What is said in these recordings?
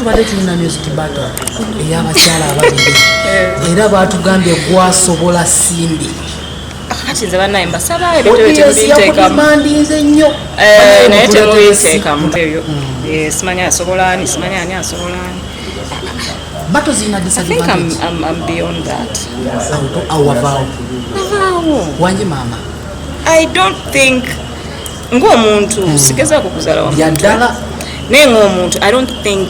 Tubadde tulina music battle ey'abakyala ababiri era baatugambye gwasobola Simbi. Kati nze bannaye mbasaba ebintu ebyo mandinze nnyo naye temubiteekamu ebyo simanya asobola ani simanya ani asobola ani. Battle zina disadvantage. I'm beyond that. Awavaawo wanje mama I don't think ng'omuntu sigezaako kuzala wa yaddala naye ng'omuntu I don't think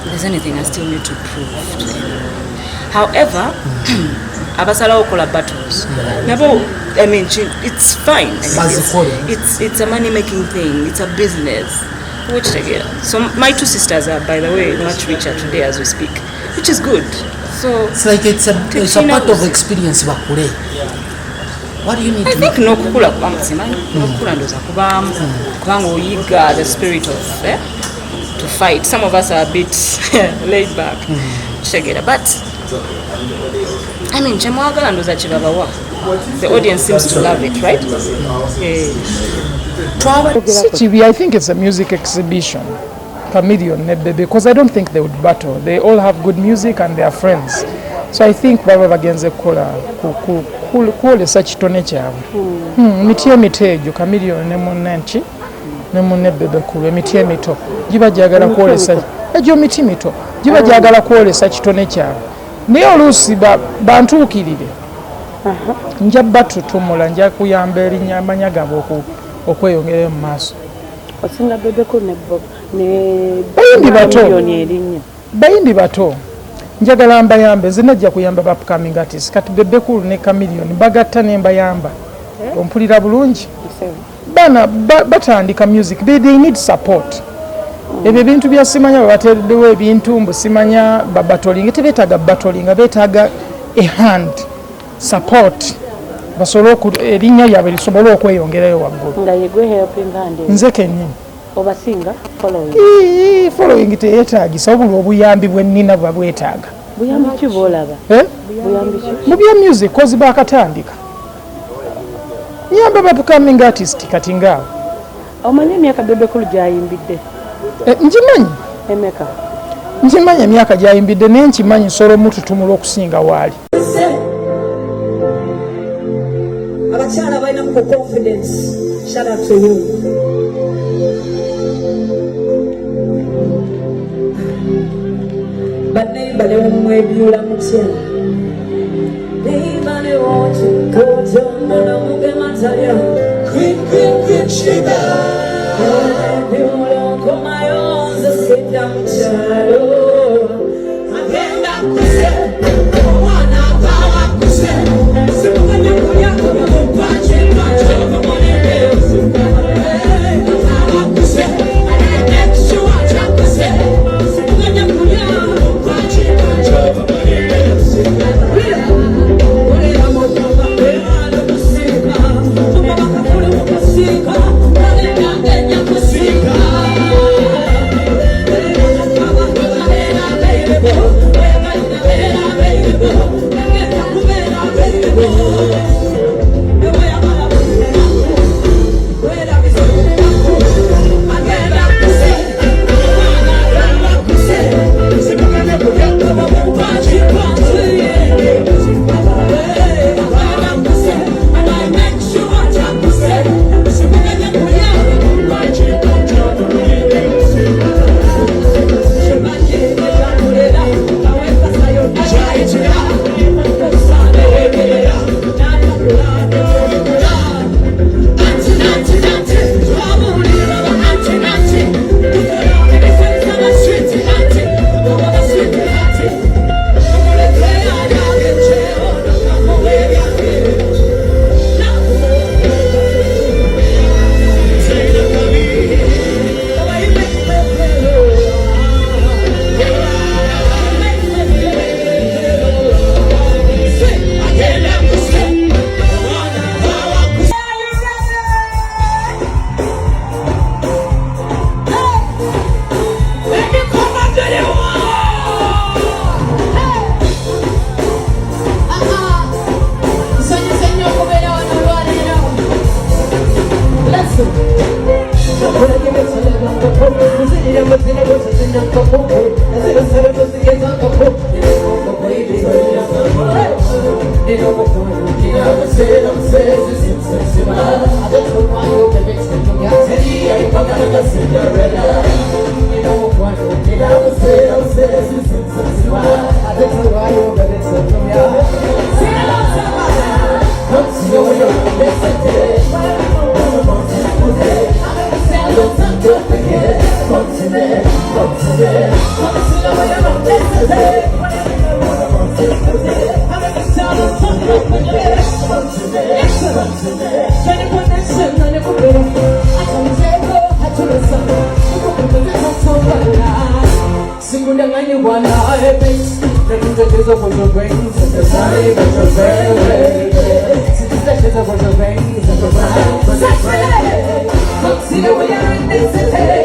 there's anything I still need to prove to him. However, abasalawo kola battles. Nabo, I mean, it's fine. It's a money-making thing. It's a business. Which together. So my two sisters are, by the way, much richer today as we speak, which is good. So it's like it's a part of experience. Bakule. What do you need? I think no kukula kubamusima. No kukula ndoza kubamu. Kubango yiga the spirit of to fight. Some of us are a bit laid back. But I mean, the audience seems to love it, right? I think it's a music exhibition. Chameleon, because I don't think they would battle. They all have good music and they are friends. So I think baba bagenze kukolesa kitone kyabwe. Mitie mitejo Chameleon ne munnanchi ne munne Bebe Cool emiti emito giba jagala kwolesa ejo miti mito giba jagala kwolesa kitone kyabwe. Naye oluusi bantuukirire nja batutumula nja kuyamba erinnya amanya gabo okweyongera mu maaso. Osinga Bebe Cool ne bayimbi bato njagala mbayambe nze najja kuyamba ba upcoming artists kati Bebe Cool ne Chameleon bagatta ne mbayamba ompulira bulungi bana batandika music they need support. Ebyo bintu bya simanya bateeredewo ebintu mbu simanya babatolinga tebetaaga batolinga betaaga a hand support basobola erinnya lyabwe lisobola okweyongerayo waggulu nga yegwe helping hand nze kennyini obasinga following following teyeetaagisa obuli obuyambi bwennina bwa bwetaaga. Buyambi ki bw'olaba? Buyambi ki mu bya music kozi baakatandika nyamba ba upcoming artist kati ngaawo. Omanyi emyaka Bebe Cool gy'ayimbidde? Njimanyi emeka njimanyi emyaka gy'ayimbidde naye nkimanyi nsolo mututumula okusinga waali. Abakyala balina ku confidence. Shout out to you. Bale omwebyula mutya neibale wote kojo mwana muge matalya quick Sheebah Mulongo mayonza sita mchalo agenda kuse mwana bawa kuse simukanya kulyako mupache macho mwanele bawa kuse next you watch kuse simukanya kulyako mupache macho mwanele wale amoto bapera kusika mama bakafule mukasika wale nganya kusika Consider we are in this city.